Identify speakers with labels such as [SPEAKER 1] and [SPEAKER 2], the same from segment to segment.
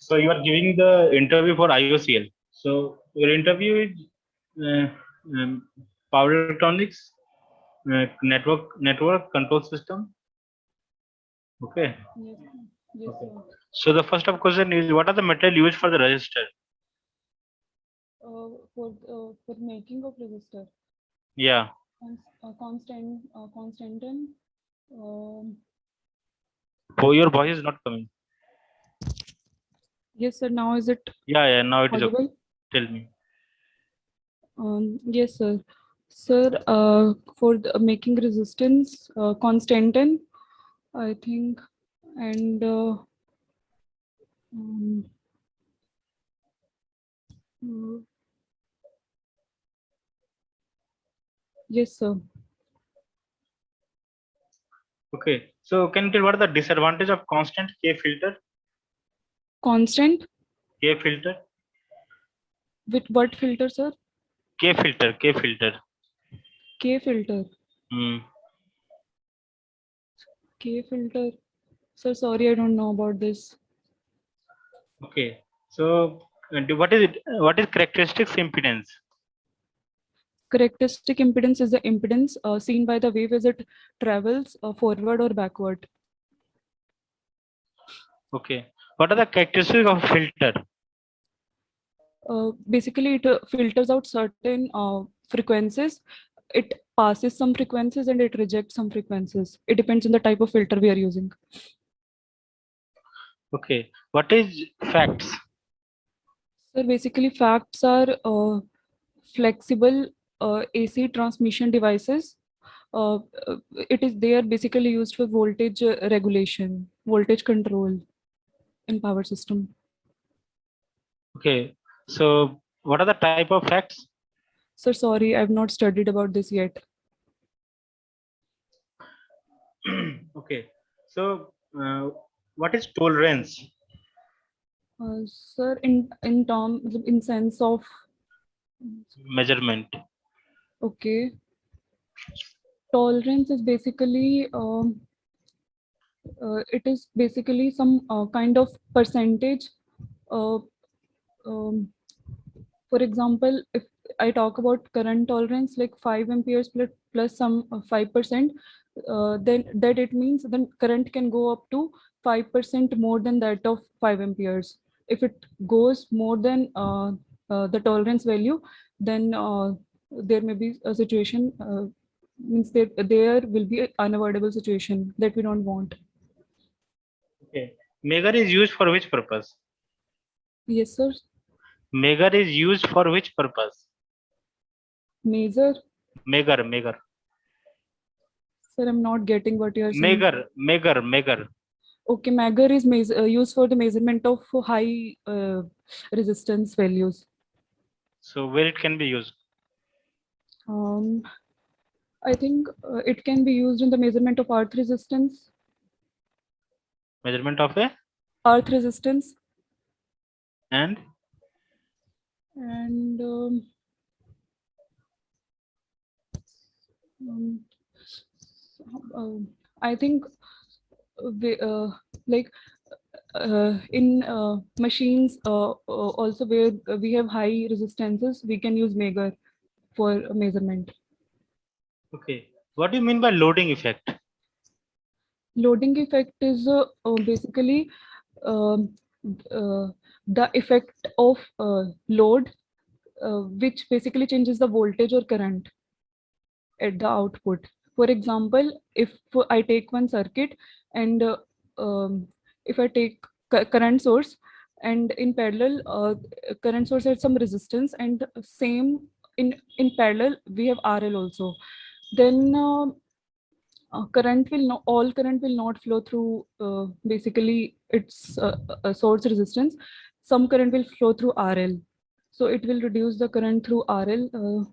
[SPEAKER 1] So you are giving the interview for IOCL. So your interview is uh, power electronics, network control system. Okay.
[SPEAKER 2] Yes, yes,
[SPEAKER 1] Okay.
[SPEAKER 2] sir.
[SPEAKER 1] So the first of question is, what are the material used for the register?
[SPEAKER 2] For making of register,
[SPEAKER 1] Yeah.
[SPEAKER 2] constantin. Um,
[SPEAKER 1] Oh, your voice is not coming.
[SPEAKER 2] yes, sir. Now is it
[SPEAKER 1] Yeah, yeah. Now it is okay.
[SPEAKER 2] audible?
[SPEAKER 1] Tell me.
[SPEAKER 2] Yes, sir. Sir, for making resistance, constantin, I think, and um, uh, yes, sir.
[SPEAKER 1] Okay. So can you tell what are the disadvantage of constant K filter?
[SPEAKER 2] Constant
[SPEAKER 1] K filter.
[SPEAKER 2] with what filter, sir?
[SPEAKER 1] K filter. K filter.
[SPEAKER 2] K filter.
[SPEAKER 1] Hmm.
[SPEAKER 2] K filter. Sir, sorry, I don't know about this.
[SPEAKER 1] Okay. So what is it? What is characteristics impedance?
[SPEAKER 2] Characteristic impedance is the impedance seen by the wave as it travels forward or backward.
[SPEAKER 1] Okay. What are the characteristics of filter?
[SPEAKER 2] Basically, it filters out certain frequencies. It passes some frequencies and it rejects some frequencies. It depends on the type of filter we are using.
[SPEAKER 1] Okay. What is facts?
[SPEAKER 2] So basically, facts are flexible AC transmission devices. Uh, they are basically used for voltage regulation, voltage control in power system.
[SPEAKER 1] Okay. So what are the type of facts?
[SPEAKER 2] Sir, sorry, I've not studied about this yet.
[SPEAKER 1] Okay. So what is tolerance?
[SPEAKER 2] Sir, in sense of
[SPEAKER 1] Measurement.
[SPEAKER 2] okay, tolerance is basically it is basically some kind of percentage. Uh, um, for example, if I talk about current tolerance, like 5 amperes plus some 5%, then that it means then current can go up to 5% more than that of 5 amperes. If it goes more than the tolerance value, then there may be a situation, means there will be an unavoidable situation that we don't want.
[SPEAKER 1] Okay. Megar is used for which purpose?
[SPEAKER 2] Yes, sir.
[SPEAKER 1] Megar is used for which purpose?
[SPEAKER 2] Measure.
[SPEAKER 1] Megar.
[SPEAKER 2] Sir, I'm not getting what you are saying.
[SPEAKER 1] Megar.
[SPEAKER 2] Okay, Magger is used for the measurement of high resistance values.
[SPEAKER 1] So where it can be used?
[SPEAKER 2] Um, I think it can be used in the measurement of earth resistance.
[SPEAKER 1] Measurement of a
[SPEAKER 2] Earth resistance
[SPEAKER 1] and
[SPEAKER 2] and um, I think like in machines also where we have high resistances, we can use Megger for measurement.
[SPEAKER 1] okay. What do you mean by loading effect?
[SPEAKER 2] Loading effect is basically um, uh, the effect of load, which basically changes the voltage or current at the output. For example, if I take one circuit and if I take current source and in parallel current source has some resistance and same in parallel we have RL also, then current will not all current will not flow through basically its source resistance. Some current will flow through RL, so it will reduce the current through RL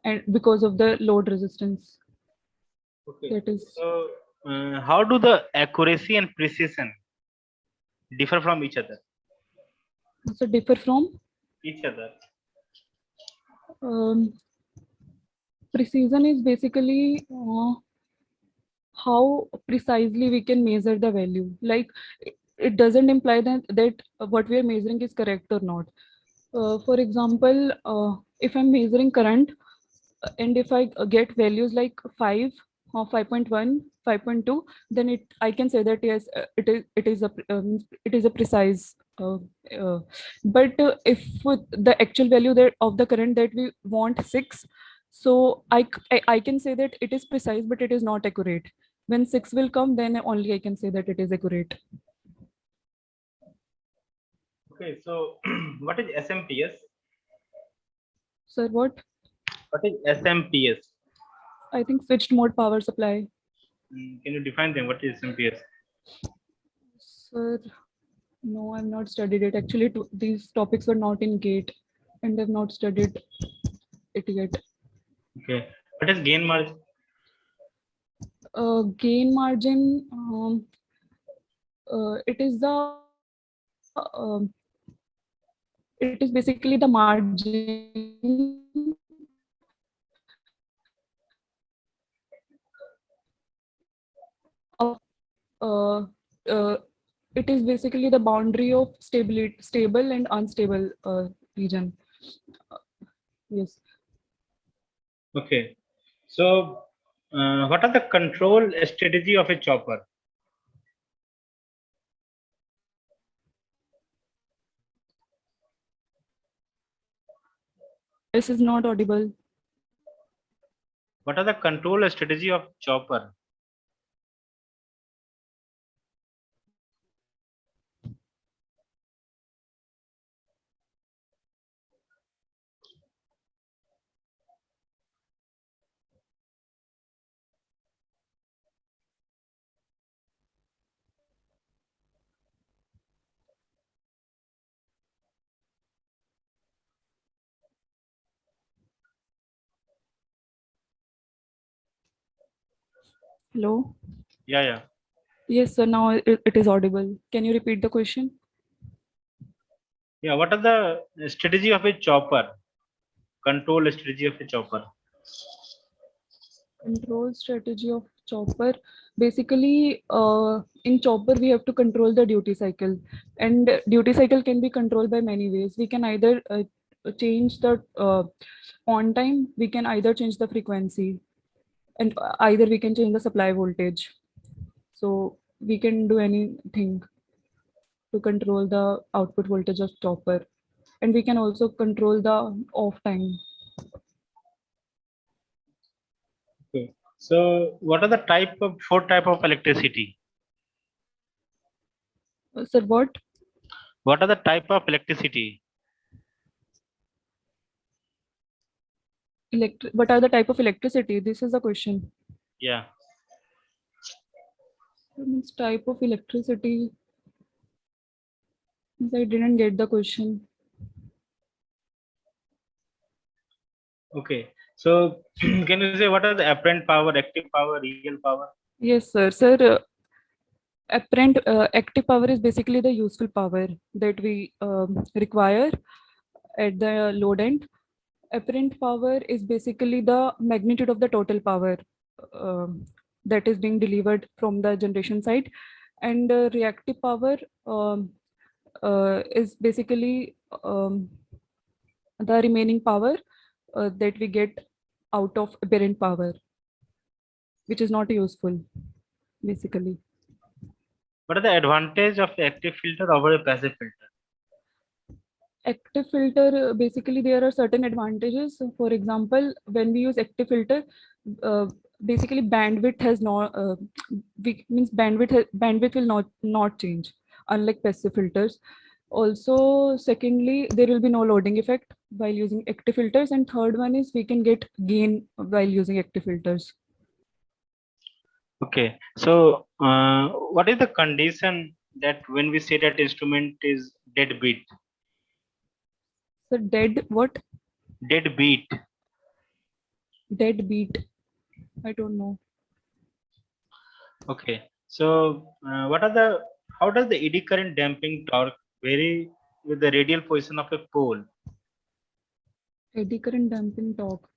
[SPEAKER 2] and because of the load resistance.
[SPEAKER 1] Okay.
[SPEAKER 2] That is
[SPEAKER 1] So how do the accuracy and precision differ from each other?
[SPEAKER 2] so differ from
[SPEAKER 1] Each other.
[SPEAKER 2] um, precision is basically how precisely we can measure the value. Like it doesn't imply that what we are measuring is correct or not. For example, if I'm measuring current, and if I get values like 5 or 5.1, 5.2, then I can say that yes, it is a precise. But if the actual value of the current that we want 6, so I can say that it is precise, but it is not accurate. When 6 will come, then only I can say that it is accurate.
[SPEAKER 1] Okay, so what is SMPS?
[SPEAKER 2] Sir, what?
[SPEAKER 1] What is SMPS?
[SPEAKER 2] I think switched mode power supply.
[SPEAKER 1] Can you define them? What is SMPS?
[SPEAKER 2] Sir, no, I've not studied it. Actually, these topics were not in GATE, and I've not studied it yet.
[SPEAKER 1] Okay, what is gain margin?
[SPEAKER 2] Gain margin, it is basically the margin of it is basically the boundary of stable and unstable region. Yes.
[SPEAKER 1] Okay, so what are the control strategy of a chopper?
[SPEAKER 2] This is not audible.
[SPEAKER 1] What are the control strategy of chopper?
[SPEAKER 2] Hello.
[SPEAKER 1] Yeah.
[SPEAKER 2] Yes, sir. Now it is audible. Can you repeat the question?
[SPEAKER 1] Yeah, what are the strategy of a chopper? Control strategy of a chopper.
[SPEAKER 2] Control strategy of chopper. Basically, in chopper, we have to control the duty cycle, and duty cycle can be controlled by many ways. We can either change the on time, we can either change the frequency, and either we can change the supply voltage. So we can do anything to control the output voltage of chopper, and we can also control the off time.
[SPEAKER 1] Okay. So what are the four type of electricity?
[SPEAKER 2] Sir, what?
[SPEAKER 1] What are the type of electricity?
[SPEAKER 2] What are the type of electricity? This is the question.
[SPEAKER 1] Yeah.
[SPEAKER 2] Means type of electricity. I didn't get the question.
[SPEAKER 1] Okay. So can you say what are the apparent power, active power, real power?
[SPEAKER 2] Yes, sir. Sir, apparent active power is basically the useful power that we require at the load end. Apparent power is basically the magnitude of the total power that is being delivered from the generation side, and reactive power is basically the remaining power that we get out of apparent power, which is not useful, basically.
[SPEAKER 1] What are the advantage of active filter over a passive filter?
[SPEAKER 2] Active filter, basically there are certain advantages. So for example, when we use active filter, uh, basically bandwidth has not, means bandwidth will not change, unlike passive filters. Also, secondly, there will be no loading effect while using active filters, and third one is we can get gain while using active filters.
[SPEAKER 1] Okay. So what is the condition that when we say that instrument is dead beat?
[SPEAKER 2] So dead what?
[SPEAKER 1] Dead beat.
[SPEAKER 2] Dead beat. I don't know.
[SPEAKER 1] Okay. So how does the eddy current damping torque vary with the radial position of a pole?
[SPEAKER 2] Eddy current damping torque.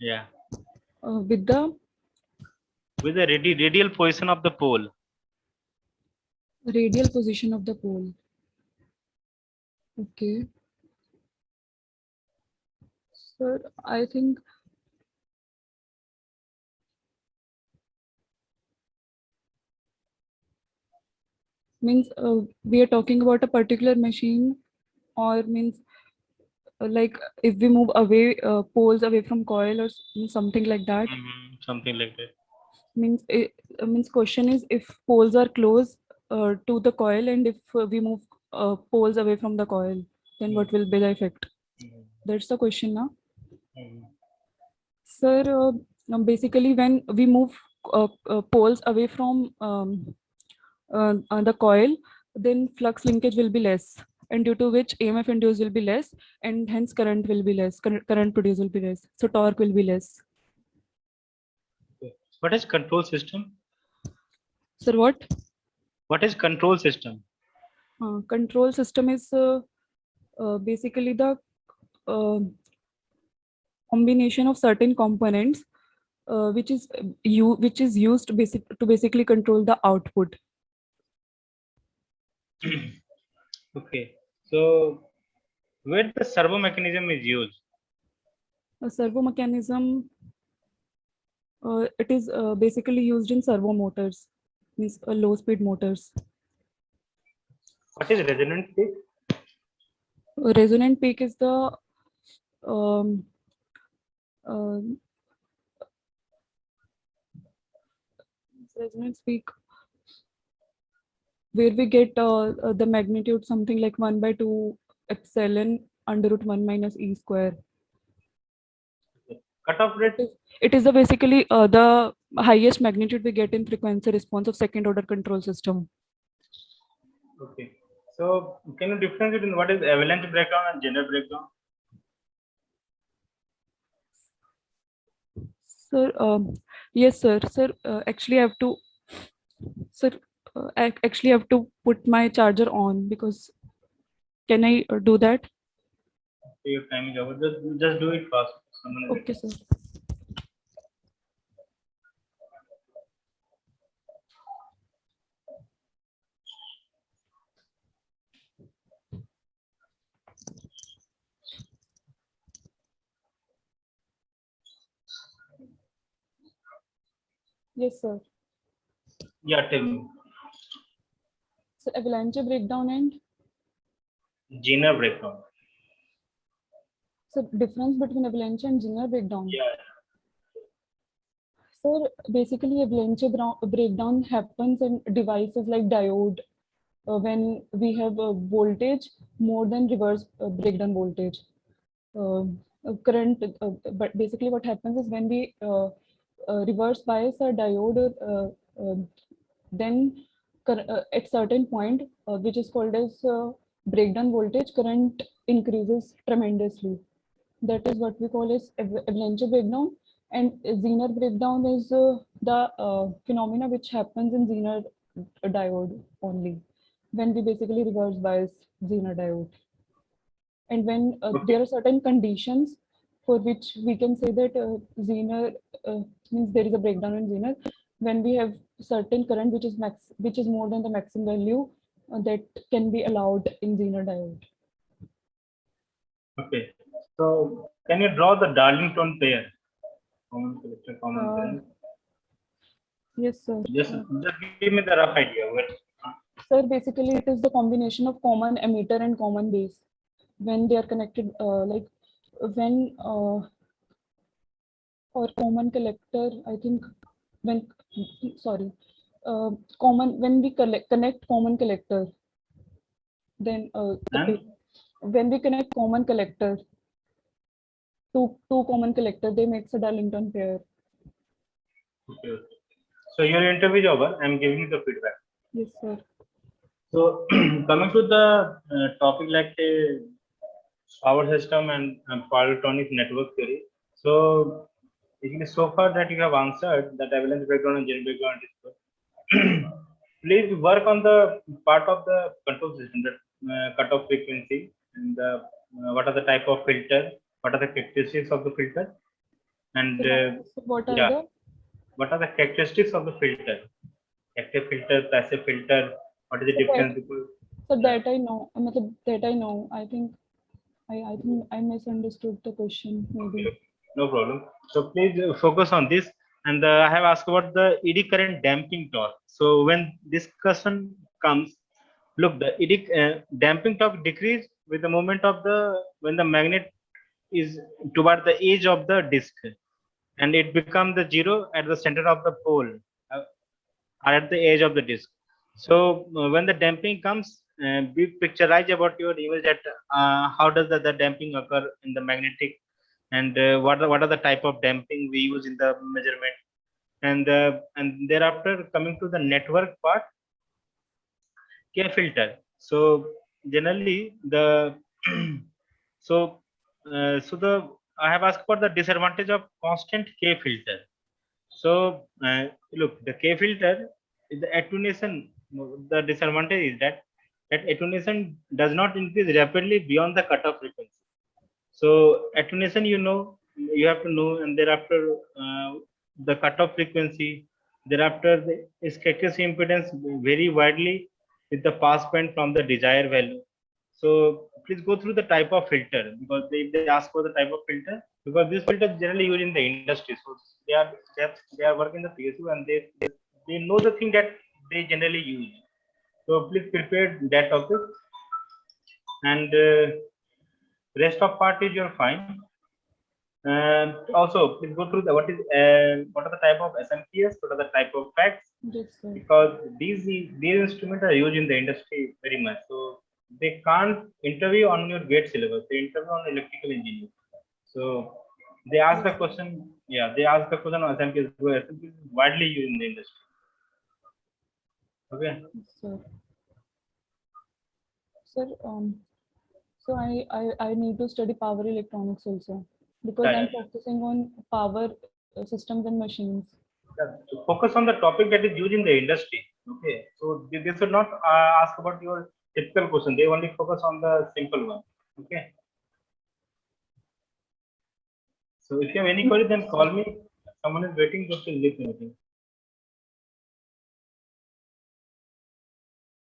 [SPEAKER 1] Yeah.
[SPEAKER 2] With the
[SPEAKER 1] With the radial position of the pole.
[SPEAKER 2] Radial position of the pole. Okay. Sir, I think means we are talking about a particular machine, or means like if we move away poles away from coil, or something like that.
[SPEAKER 1] Something like that.
[SPEAKER 2] Means it means question is if poles are close to the coil, and if we move poles away from the coil, then what will be the effect? That's the question now. Sir, basically when we move poles away from the coil, then flux linkage will be less, and due to which EMF induced will be less, and hence current will be less, current produced will be less, so torque will be less.
[SPEAKER 1] What is control system?
[SPEAKER 2] Sir, what?
[SPEAKER 1] What is control system?
[SPEAKER 2] Control system is basically the uh, combination of certain components which is used to basically control the output.
[SPEAKER 1] Okay, so where the servo mechanism is used?
[SPEAKER 2] A servo mechanism, it is basically used in servo motors, means low speed motors.
[SPEAKER 1] What is resonant peak?
[SPEAKER 2] Resonant peak is the um, uh, resonance peak where we get the magnitude something like 1 by 2 epsilon under root 1 minus e square.
[SPEAKER 1] Cutoff rate?
[SPEAKER 2] It is the basically the highest magnitude we get in frequency response of second order control system.
[SPEAKER 1] Okay, so can you differentiate in what is avalanche breakdown and Jenner breakdown?
[SPEAKER 2] Sir, yes, sir. Sir, actually, I have to, sir, I actually have to put my charger on because can I do that?
[SPEAKER 1] Okay, your time is over. Just do it fast. Someone is
[SPEAKER 2] Okay, sir. Yes, sir.
[SPEAKER 1] Yeah, tell me.
[SPEAKER 2] So avalanche breakdown and
[SPEAKER 1] Jenner breakdown.
[SPEAKER 2] so difference between avalanche and Zener breakdown.
[SPEAKER 1] Yeah.
[SPEAKER 2] So basically, avalanche breakdown happens in devices like diode when we have a voltage more than reverse breakdown voltage. Current, but basically what happens is when we reverse bias a diode, then at certain point, which is called as breakdown voltage, current increases tremendously. That is what we call as avalanche breakdown. And Zener breakdown is the phenomena which happens in Zener diode only, when we basically reverse bias Zener diode. And when there are certain conditions for which we can say that Zener means there is a breakdown in Zener, when we have certain current which is more than the maximum value that can be allowed in Zener diode.
[SPEAKER 1] Okay. So can you draw the Darlington pair? Common collector, common current.
[SPEAKER 2] Yes, sir.
[SPEAKER 1] Just give me the rough idea.
[SPEAKER 2] Sir, basically it is the combination of common emitter and common base when they are connected, like when or common collector, I think when, sorry, common, when we connect common collector, then when we connect common collector, two common collector, they makes a Darlington pair.
[SPEAKER 1] Okay. So your interview is over. I'm giving you the feedback.
[SPEAKER 2] Yes, sir.
[SPEAKER 1] So coming to the topic like power system and power electronics network theory. So so far that you have answered that avalanche breakdown and Jenner breakdown is good. Please work on the part of the control system, that cutoff frequency, and what are the type of filter, what are the characteristics of the filter, and
[SPEAKER 2] So what are
[SPEAKER 1] yeah,
[SPEAKER 2] the
[SPEAKER 1] what are the characteristics of the filter, active filter, passive filter, What is the
[SPEAKER 2] So
[SPEAKER 1] difference?
[SPEAKER 2] that,
[SPEAKER 1] Because
[SPEAKER 2] so that I know. मतलब that I know. I think I misunderstood the question
[SPEAKER 1] okay,
[SPEAKER 2] maybe.
[SPEAKER 1] okay, no problem. So please focus on this. And I have asked about the eddy current damping torque. So when discussion comes, look, the eddy damping torque decrease with the moment of the when the magnet is toward the edge of the disk, and it becomes the zero at the center of the pole, uh, or at the edge of the disk. So when the damping comes, be picturize about your image that how does the damping occur in the magnetic, and what are the type of damping we use in the measurement, and thereafter coming to the network part, K filter. So generally the so so the I have asked for the disadvantage of constant K filter. So look, the K filter, the attenuation. The disadvantage is that attenuation does not increase rapidly beyond the cutoff frequency. So attenuation, you have to know, and thereafter the cutoff frequency, thereafter the scattering impedance vary widely with the pass band from the desired value. So please go through the type of filter, because they ask for the type of filter, because this filter is generally used in the industry. So they are working the PSU, and they know the thing that they generally use. So please prepare that topic, and rest of part is your fine. And also, please go through what are the type of SMPS, what are the type of facts,
[SPEAKER 2] Yes, sir.
[SPEAKER 1] because these instruments are used in the industry very much. So they can't interview on your GATE syllabus. They interview on electrical engineering. So they ask the question. Yeah, they ask the question on SMPS. Because SMPS is widely used in the industry. Okay.
[SPEAKER 2] Yes, sir. Sir, so I need to study power electronics also because
[SPEAKER 1] Yeah,
[SPEAKER 2] I'm
[SPEAKER 1] yeah, yeah.
[SPEAKER 2] focusing on power systems and machines.
[SPEAKER 1] Yeah, so focus on the topic that is used in the industry. Okay, so they should not ask about your typical question. They only focus on the simple one. Okay. So if you have any query, then call me. Someone is waiting just to leave the meeting.